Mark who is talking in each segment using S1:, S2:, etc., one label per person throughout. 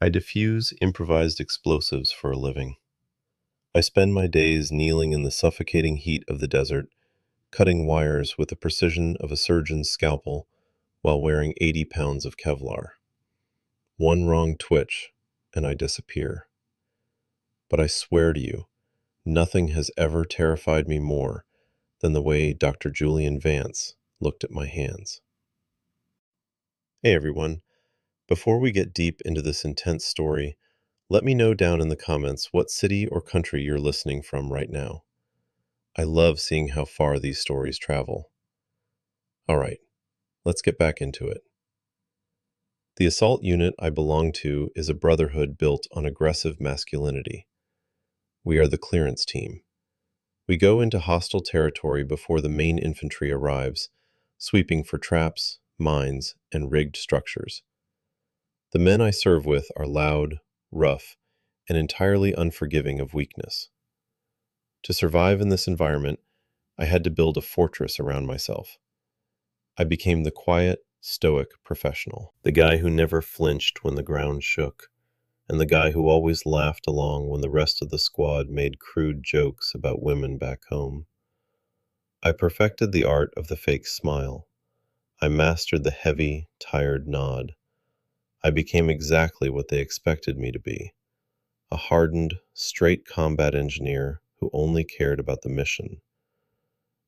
S1: I diffuse improvised explosives for a living. I spend my days kneeling in the suffocating heat of the desert, cutting wires with the precision of a surgeon's scalpel while wearing 80 pounds of Kevlar. One wrong twitch, and I disappear. But I swear to you, nothing has ever terrified me more than the way Dr. Julian Vance looked at my hands. Hey everyone, before we get deep into this intense story, let me know down in the comments what city or country you're listening from right now. I love seeing how far these stories travel. All right, let's get back into it. The assault unit I belong to is a brotherhood built on aggressive masculinity. We are the clearance team. We go into hostile territory before the main infantry arrives, sweeping for traps, mines, and rigged structures. The men I serve with are loud, rough, and entirely unforgiving of weakness. To survive in this environment, I had to build a fortress around myself. I became the quiet, stoic professional, the guy who never flinched when the ground shook, and the guy who always laughed along when the rest of the squad made crude jokes about women back home. I perfected the art of the fake smile. I mastered the heavy, tired nod. I became exactly what they expected me to be, a hardened, straight combat engineer who only cared about the mission.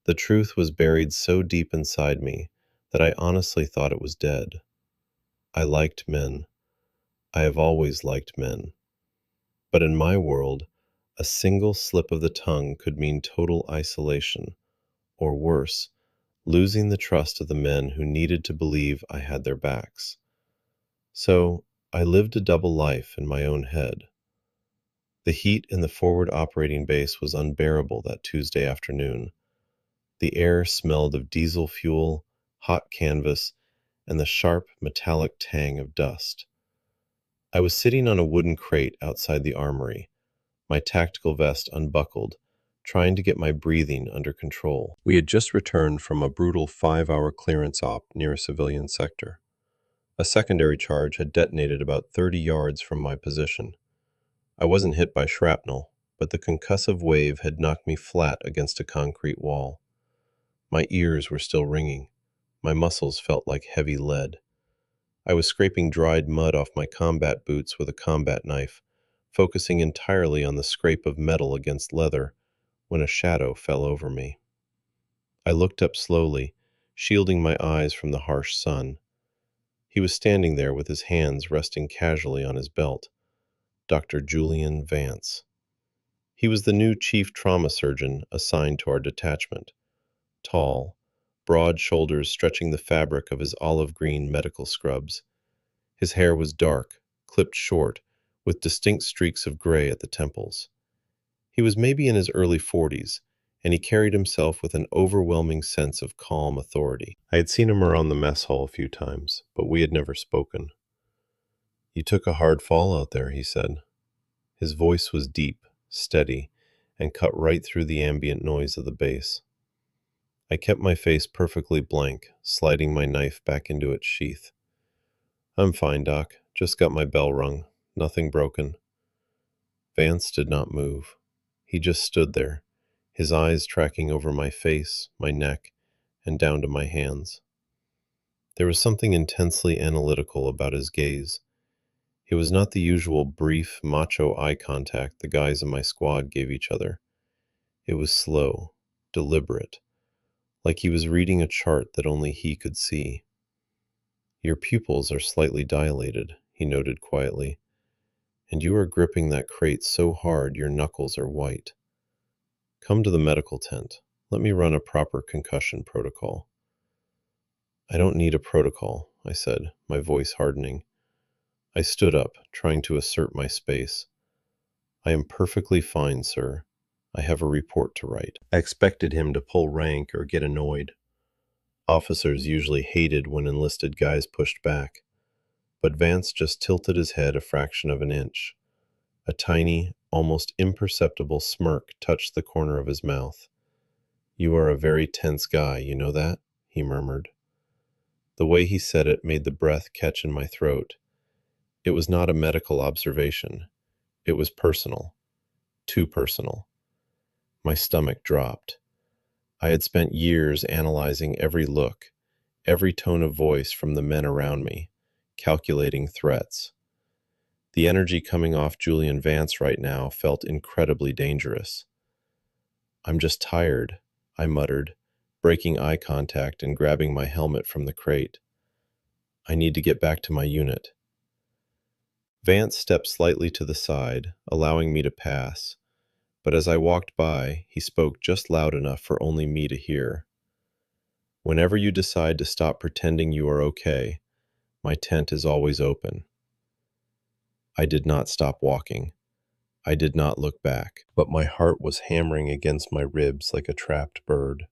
S1: The truth was buried so deep inside me that I honestly thought it was dead. I liked men. I have always liked men. But in my world, a single slip of the tongue could mean total isolation, or worse, losing the trust of the men who needed to believe I had their backs. So I lived a double life in my own head. The heat in the forward operating base was unbearable that Tuesday afternoon. The air smelled of diesel fuel, hot canvas, and the sharp metallic tang of dust. I was sitting on a wooden crate outside the armory, my tactical vest unbuckled, trying to get my breathing under control. We had just returned from a brutal 5-hour clearance op near a civilian sector. A secondary charge had detonated about 30 yards from my position. I wasn't hit by shrapnel, but the concussive wave had knocked me flat against a concrete wall. My ears were still ringing. My muscles felt like heavy lead. I was scraping dried mud off my combat boots with a combat knife, focusing entirely on the scrape of metal against leather, when a shadow fell over me. I looked up slowly, shielding my eyes from the harsh sun. He was standing there with his hands resting casually on his belt. Dr. Julian Vance. He was the new chief trauma surgeon assigned to our detachment. Tall, broad shoulders stretching the fabric of his olive green medical scrubs. His hair was dark, clipped short, with distinct streaks of gray at the temples. He was maybe in his early 40s, and he carried himself with an overwhelming sense of calm authority. I had seen him around the mess hall a few times, but we had never spoken. "You took a hard fall out there," he said. His voice was deep, steady, and cut right through the ambient noise of the base. I kept my face perfectly blank, sliding my knife back into its sheath. "I'm fine, Doc. Just got my bell rung. Nothing broken." Vance did not move. He just stood there, his eyes tracking over my face, my neck, and down to my hands. There was something intensely analytical about his gaze. It was not the usual brief, macho eye contact the guys in my squad gave each other. It was slow, deliberate, like he was reading a chart that only he could see. "Your pupils are slightly dilated," he noted quietly, "and you are gripping that crate so hard your knuckles are white. Come to the medical tent. Let me run a proper concussion protocol." "I don't need a protocol," I said, my voice hardening. I stood up, trying to assert my space. "I am perfectly fine, sir. I have a report to write." I expected him to pull rank or get annoyed. Officers usually hated when enlisted guys pushed back, but Vance just tilted his head a fraction of an inch. A tiny, almost imperceptible smirk touched the corner of his mouth. "You are a very tense guy, you know that?" he murmured. The way he said it made the breath catch in my throat. It was not a medical observation. It was personal, too personal. My stomach dropped. I had spent years analyzing every look, every tone of voice from the men around me, calculating threats. The energy coming off Julian Vance right now felt incredibly dangerous. "I'm just tired," I muttered, breaking eye contact and grabbing my helmet from the crate. "I need to get back to my unit." Vance stepped slightly to the side, allowing me to pass, but as I walked by, he spoke just loud enough for only me to hear. "Whenever you decide to stop pretending you are okay, my tent is always open." I did not stop walking. I did not look back, but my heart was hammering against my ribs like a trapped bird.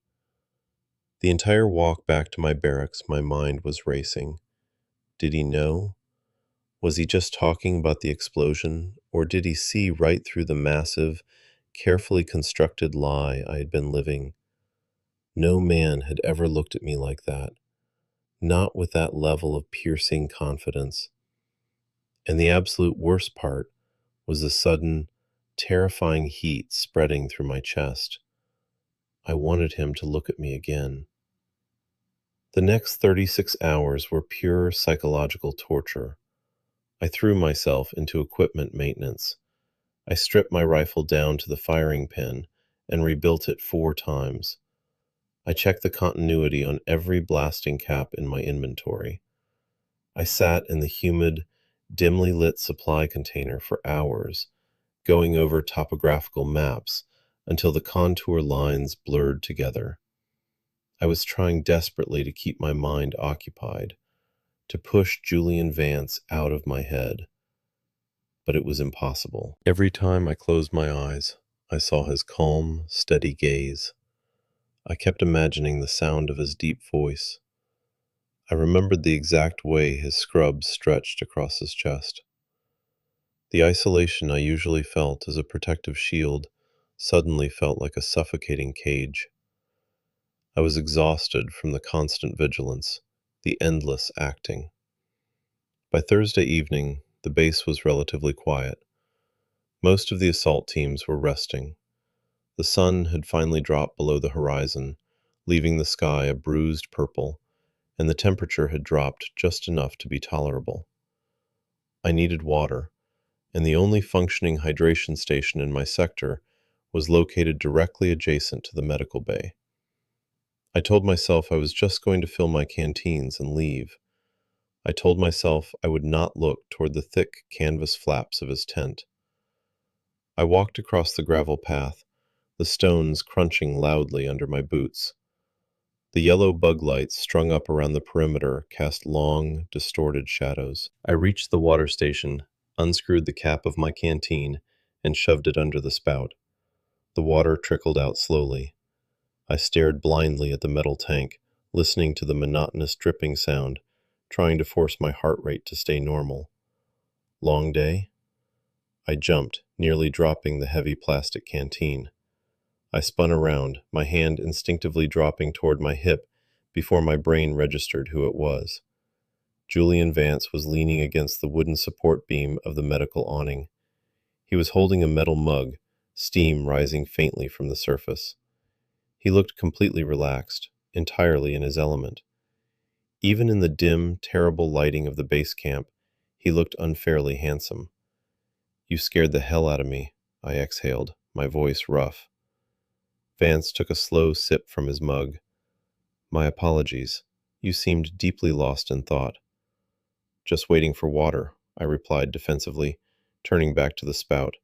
S1: The entire walk back to my barracks, my mind was racing. Did he know? Was he just talking about the explosion, or did he see right through the massive, carefully constructed lie I had been living? No man had ever looked at me like that, not with that level of piercing confidence. And the absolute worst part was the sudden, terrifying heat spreading through my chest. I wanted him to look at me again. The next 36 hours were pure psychological torture. I threw myself into equipment maintenance. I stripped my rifle down to the firing pin and rebuilt it 4 times. I checked the continuity on every blasting cap in my inventory. I sat in the humid, dimly lit supply container for hours, going over topographical maps until the contour lines blurred together. I was trying desperately to keep my mind occupied, to push Julian Vance out of my head. But it was impossible. Every time I closed my eyes, I saw his calm, steady gaze. I kept imagining the sound of his deep voice. I remembered the exact way his scrubs stretched across his chest. The isolation I usually felt as a protective shield suddenly felt like a suffocating cage. I was exhausted from the constant vigilance, the endless acting. By Thursday evening, the base was relatively quiet. Most of the assault teams were resting. The sun had finally dropped below the horizon, leaving the sky a bruised purple, and the temperature had dropped just enough to be tolerable. I needed water, and the only functioning hydration station in my sector was located directly adjacent to the medical bay. I told myself I was just going to fill my canteens and leave. I told myself I would not look toward the thick canvas flaps of his tent. I walked across the gravel path, the stones crunching loudly under my boots. The yellow bug lights strung up around the perimeter cast long, distorted shadows. I reached the water station, unscrewed the cap of my canteen, and shoved it under the spout. The water trickled out slowly. I stared blindly at the metal tank, listening to the monotonous dripping sound, trying to force my heart rate to stay normal. Long day? I jumped, nearly dropping the heavy plastic canteen. I spun around, my hand instinctively dropping toward my hip before my brain registered who it was. Julian Vance was leaning against the wooden support beam of the medical awning. He was holding a metal mug, steam rising faintly from the surface. He looked completely relaxed, entirely in his element. Even in the dim, terrible lighting of the base camp, he looked unfairly handsome. "You scared the hell out of me," I exhaled, my voice rough. Vance took a slow sip from his mug. "My apologies. You seemed deeply lost in thought." "Just waiting for water," I replied defensively, turning back to the spout.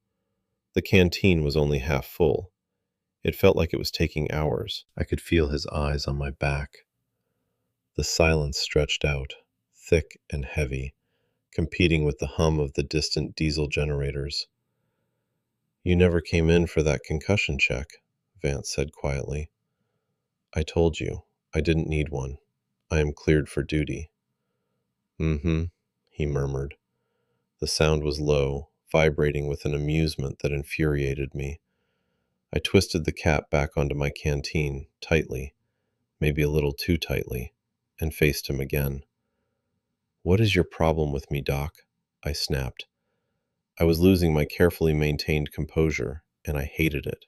S1: The canteen was only half full. It felt like it was taking hours. I could feel his eyes on my back. The silence stretched out, thick and heavy, competing with the hum of the distant diesel generators. "You never came in for that concussion check," Vance said quietly. "I told you, I didn't need one. I am cleared for duty." "Mm-hmm," he murmured. The sound was low, vibrating with an amusement that infuriated me. I twisted the cap back onto my canteen, tightly, maybe a little too tightly, and faced him again. "What is your problem with me, Doc?" I snapped. I was losing my carefully maintained composure, and I hated it.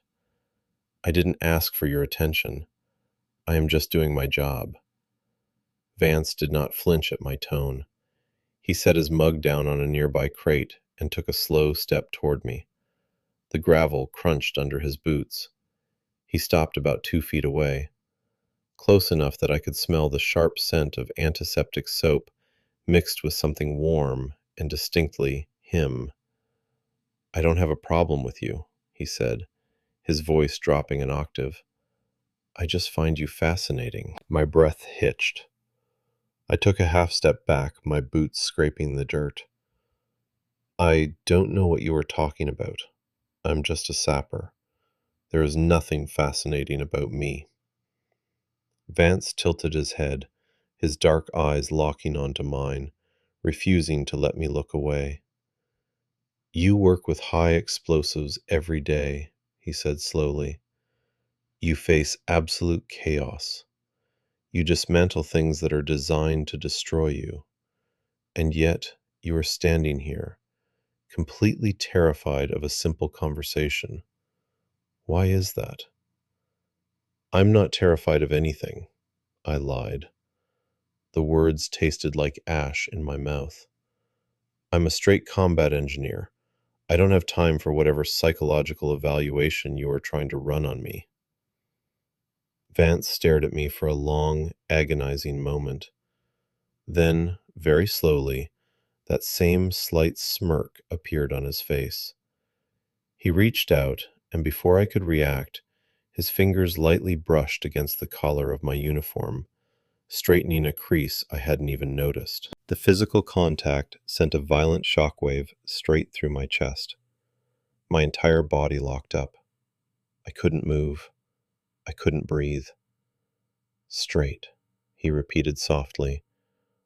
S1: I didn't ask for your attention. I am just doing my job. Vance did not flinch at my tone. He set his mug down on a nearby crate and took a slow step toward me. The gravel crunched under his boots. He stopped about 2 feet away, close enough that I could smell the sharp scent of antiseptic soap mixed with something warm and distinctly him. I don't have a problem with you, he said, his voice dropping an octave. I just find you fascinating. My breath hitched. I took a half step back, my boots scraping the dirt. I don't know what you are talking about. I'm just a sapper. There is nothing fascinating about me. Vance tilted his head, his dark eyes locking onto mine, refusing to let me look away. You work with high explosives every day, he said slowly. You face absolute chaos. You dismantle things that are designed to destroy you. And yet, you are standing here, completely terrified of a simple conversation. Why is that? I'm not terrified of anything, I lied. The words tasted like ash in my mouth. I'm a straight combat engineer. I don't have time for whatever psychological evaluation you are trying to run on me. Vance stared at me for a long, agonizing moment. Then, very slowly, that same slight smirk appeared on his face. He reached out, and before I could react, his fingers lightly brushed against the collar of my uniform, straightening a crease I hadn't even noticed. The physical contact sent a violent shockwave straight through my chest. My entire body locked up. I couldn't move. I couldn't breathe. Straight, he repeated softly,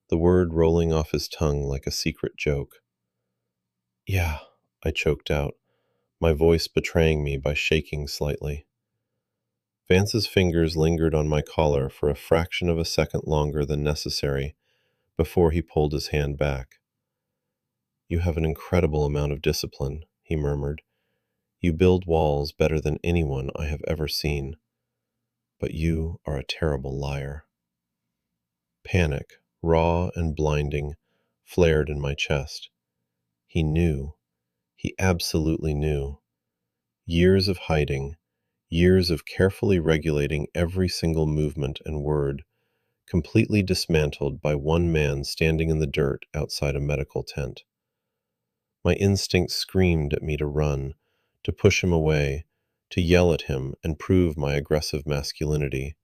S1: the word rolling off his tongue like a secret joke. Yeah, I choked out, my voice betraying me by shaking slightly. Vance's fingers lingered on my collar for a fraction of a second longer than necessary before he pulled his hand back. You have an incredible amount of discipline, he murmured. You build walls better than anyone I have ever seen. But you are a terrible liar. Panic, raw and blinding, flared in my chest. He knew. He absolutely knew. Years of hiding, years of carefully regulating every single movement and word, completely dismantled by one man standing in the dirt outside a medical tent. My instinct screamed at me to run, to push him away, to yell at him and prove my aggressive masculinity.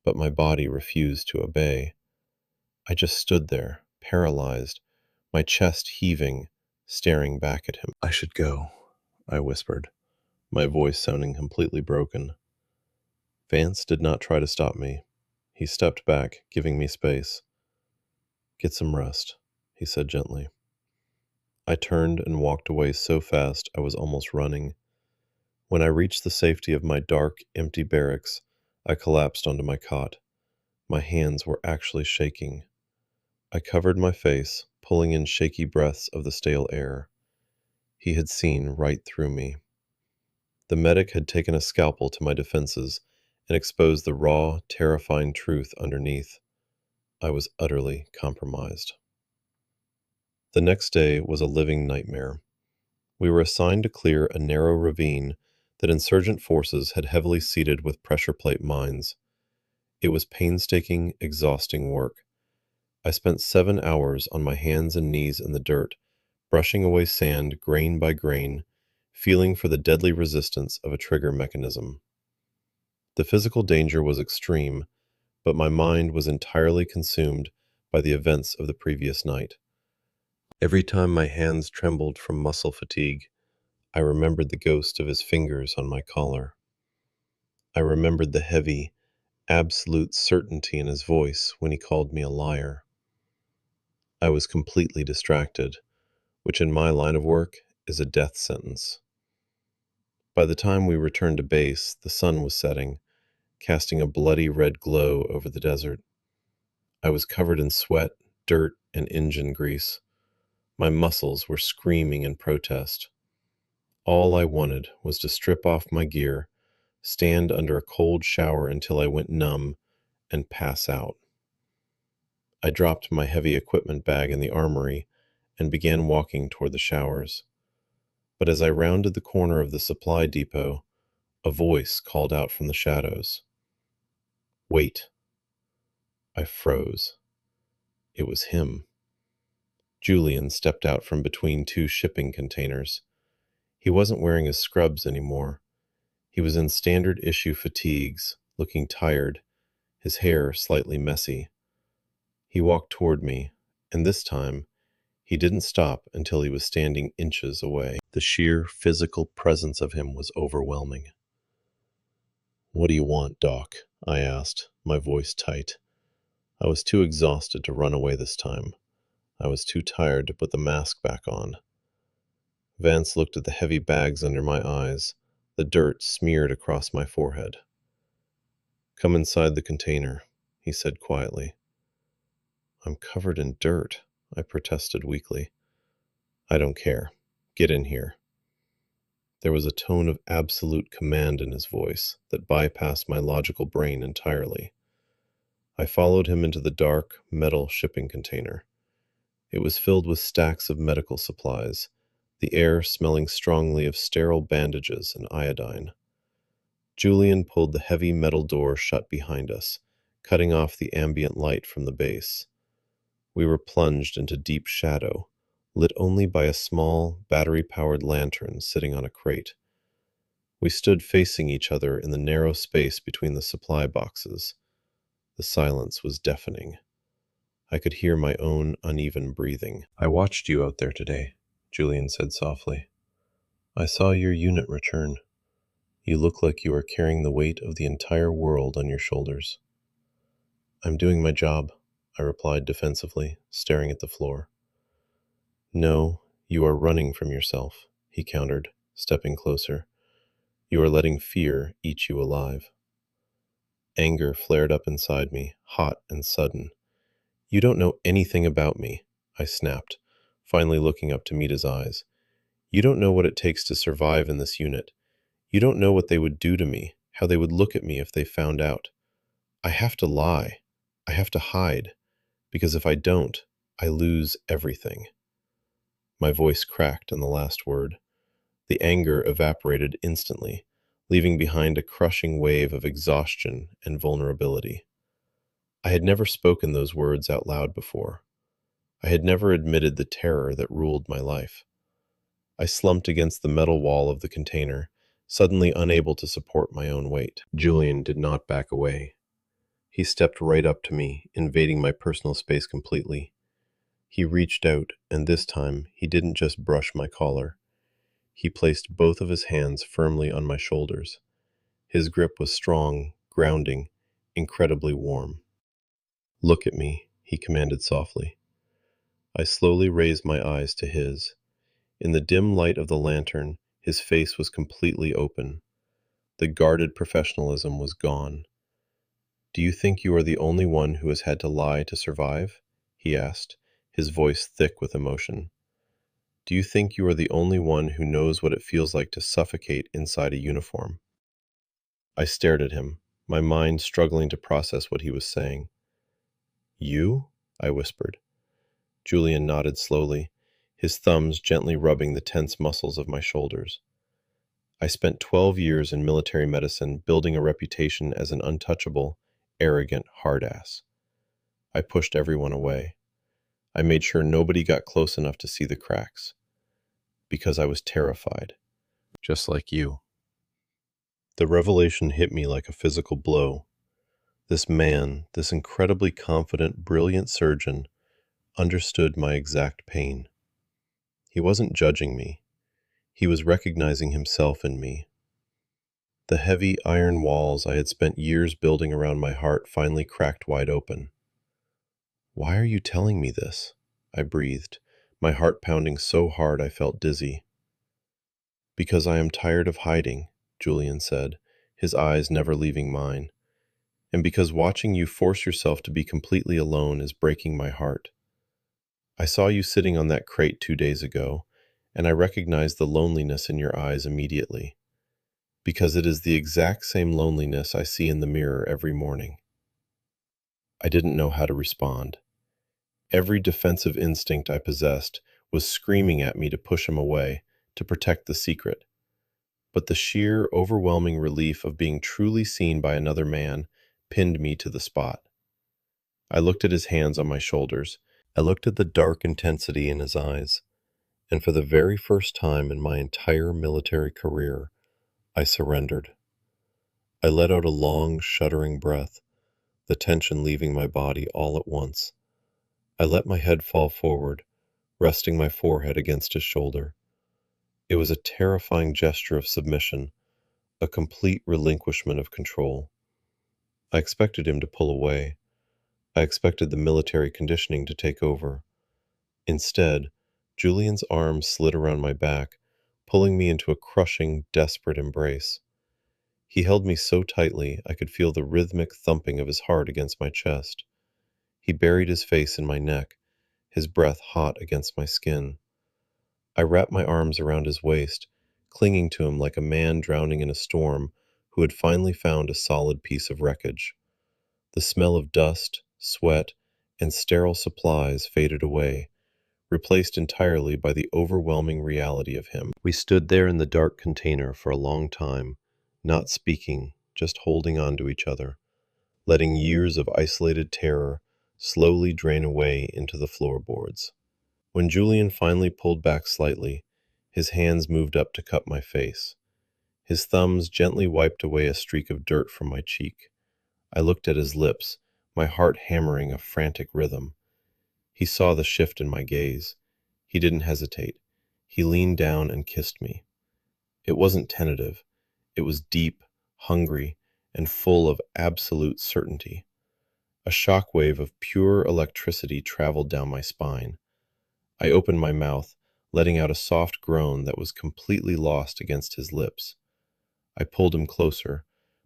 S1: But my body refused to obey. I just stood there, paralyzed, my chest heaving, staring back at him. I should go, I whispered, my voice sounding completely broken. Vance did not try to stop me. He stepped back, giving me space. Get some rest, he said gently. I turned and walked away so fast I was almost running. When I reached the safety of my dark, empty barracks, I collapsed onto my cot. My hands were actually shaking. I covered my face, pulling in shaky breaths of the stale air. He had seen right through me. The medic had taken a scalpel to my defenses and exposed the raw, terrifying truth underneath. I was utterly compromised. The next day was a living nightmare. We were assigned to clear a narrow ravine that insurgent forces had heavily seeded with pressure plate mines. It was painstaking, exhausting work. I spent 7 hours on my hands and knees in the dirt, brushing away sand grain by grain, feeling for the deadly resistance of a trigger mechanism. The physical danger was extreme, but my mind was entirely consumed by the events of the previous night. Every time my hands trembled from muscle fatigue, I remembered the ghost of his fingers on my collar. I remembered the heavy, absolute certainty in his voice when he called me a liar. I was completely distracted, which in my line of work is a death sentence. By the time we returned to base, the sun was setting, casting a bloody red glow over the desert. I was covered in sweat, dirt, and engine grease. My muscles were screaming in protest. All I wanted was to strip off my gear, stand under a cold shower until I went numb, and pass out. I dropped my heavy equipment bag in the armory and began walking toward the showers. But as I rounded the corner of the supply depot, a voice called out from the shadows. "Wait." I froze. It was him. Julian stepped out from between two shipping containers. He wasn't wearing his scrubs anymore. He was in standard issue fatigues, looking tired, his hair slightly messy. He walked toward me, and this time, he didn't stop until he was standing inches away. The sheer physical presence of him was overwhelming. "What do you want, Doc?" I asked, my voice tight. I was too exhausted to run away this time. I was too tired to put the mask back on. Vance looked at the heavy bags under my eyes, the dirt smeared across my forehead. "Come inside the container," he said quietly. "I'm covered in dirt," I protested weakly. "I don't care. Get in here." There was a tone of absolute command in his voice that bypassed my logical brain entirely. I followed him into the dark, metal shipping container. It was filled with stacks of medical supplies, the air smelling strongly of sterile bandages and iodine. Julian pulled the heavy metal door shut behind us, cutting off the ambient light from the base. We were plunged into deep shadow, lit only by a small, battery-powered lantern sitting on a crate. We stood facing each other in the narrow space between the supply boxes. The silence was deafening. I could hear my own uneven breathing. "I watched you out there today," Julian said softly. "I saw your unit return. You look like you are carrying the weight of the entire world on your shoulders." "I'm doing my job," I replied defensively, staring at the floor. "No, you are running from yourself," he countered, stepping closer. "You are letting fear eat you alive." Anger flared up inside me, hot and sudden. "You don't know anything about me," I snapped, finally looking up to meet his eyes. "You don't know what it takes to survive in this unit. You don't know what they would do to me, how they would look at me if they found out. I have to lie. I have to hide. Because if I don't, I lose everything." My voice cracked on the last word. The anger evaporated instantly, leaving behind a crushing wave of exhaustion and vulnerability. I had never spoken those words out loud before. I had never admitted the terror that ruled my life. I slumped against the metal wall of the container, suddenly unable to support my own weight. Julian did not back away. He stepped right up to me, invading my personal space completely. He reached out, and this time he didn't just brush my collar. He placed both of his hands firmly on my shoulders. His grip was strong, grounding, incredibly warm. "Look at me," he commanded softly. I slowly raised my eyes to his. In the dim light of the lantern, his face was completely open. The guarded professionalism was gone. "Do you think you are the only one who has had to lie to survive?" he asked, his voice thick with emotion. "Do you think you are the only one who knows what it feels like to suffocate inside a uniform?" I stared at him, my mind struggling to process what he was saying. "You?" I whispered. Julian nodded slowly, his thumbs gently rubbing the tense muscles of my shoulders. "I spent 12 years in military medicine building a reputation as an untouchable, arrogant hard-ass. I pushed everyone away. I made sure nobody got close enough to see the cracks. Because I was terrified. Just like you." The revelation hit me like a physical blow. This man, this incredibly confident, brilliant surgeon, understood my exact pain. He wasn't judging me. He was recognizing himself in me. The heavy iron walls I had spent years building around my heart finally cracked wide open. "Why are you telling me this?" I breathed, my heart pounding so hard I felt dizzy. "Because I am tired of hiding," Julian said, his eyes never leaving mine. "And because watching you force yourself to be completely alone is breaking my heart." I saw you sitting on that crate 2 days ago, and I recognized the loneliness in your eyes immediately, because it is the exact same loneliness I see in the mirror every morning. I didn't know how to respond. Every defensive instinct I possessed was screaming at me to push him away, to protect the secret. But the sheer, overwhelming relief of being truly seen by another man pinned me to the spot. I looked at his hands on my shoulders. I looked at the dark intensity in his eyes. And for the very first time in my entire military career, I surrendered. I let out a long, shuddering breath, the tension leaving my body all at once. I let my head fall forward, resting my forehead against his shoulder. It was a terrifying gesture of submission, a complete relinquishment of control. I expected him to pull away. I expected the military conditioning to take over. Instead, Julian's arms slid around my back, pulling me into a crushing, desperate embrace. He held me so tightly I could feel the rhythmic thumping of his heart against my chest. He buried his face in my neck, his breath hot against my skin. I wrapped my arms around his waist, clinging to him like a man drowning in a storm who had finally found a solid piece of wreckage. The smell of dust, sweat, and sterile supplies faded away, replaced entirely by the overwhelming reality of him. We stood there in the dark container for a long time, not speaking, just holding on to each other, letting years of isolated terror slowly drain away into the floorboards. When Julian finally pulled back slightly, his hands moved up to cup my face. His thumbs gently wiped away a streak of dirt from my cheek. I looked at his lips, my heart hammering a frantic rhythm. He saw the shift in my gaze. He didn't hesitate. He leaned down and kissed me. It wasn't tentative. It was deep, hungry, and full of absolute certainty. A shockwave of pure electricity traveled down my spine. I opened my mouth, letting out a soft groan that was completely lost against his lips. I pulled him closer,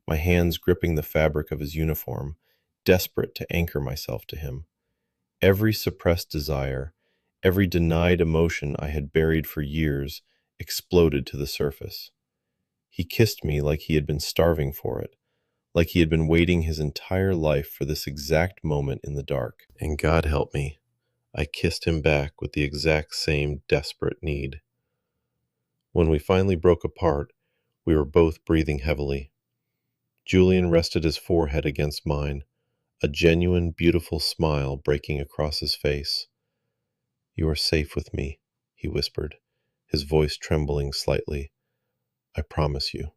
S1: my hands gripping the fabric of his uniform, desperate to anchor myself to him. Every suppressed desire, every denied emotion I had buried for years, exploded to the surface. He kissed me like he had been starving for it, like he had been waiting his entire life for this exact moment in the dark. And God help me, I kissed him back with the exact same desperate need. When we finally broke apart, we were both breathing heavily. Julian rested his forehead against mine, a genuine, beautiful smile breaking across his face. "You are safe with me," he whispered, his voice trembling slightly. "I promise you."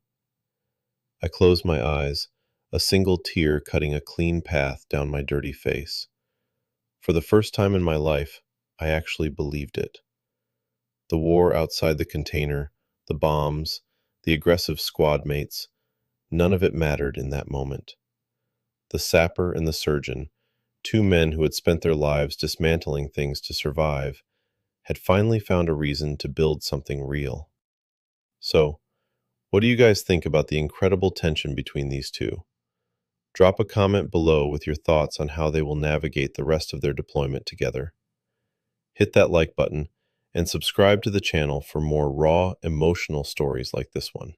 S1: I closed my eyes, a single tear cutting a clean path down my dirty face. For the first time in my life, I actually believed it. The war outside the container, the bombs, the aggressive squad mates, none of it mattered in that moment. The sapper and the surgeon, two men who had spent their lives dismantling things to survive, had finally found a reason to build something real. So, what do you guys think about the incredible tension between these two? Drop a comment below with your thoughts on how they will navigate the rest of their deployment together. Hit that like button and subscribe to the channel for more raw, emotional stories like this one.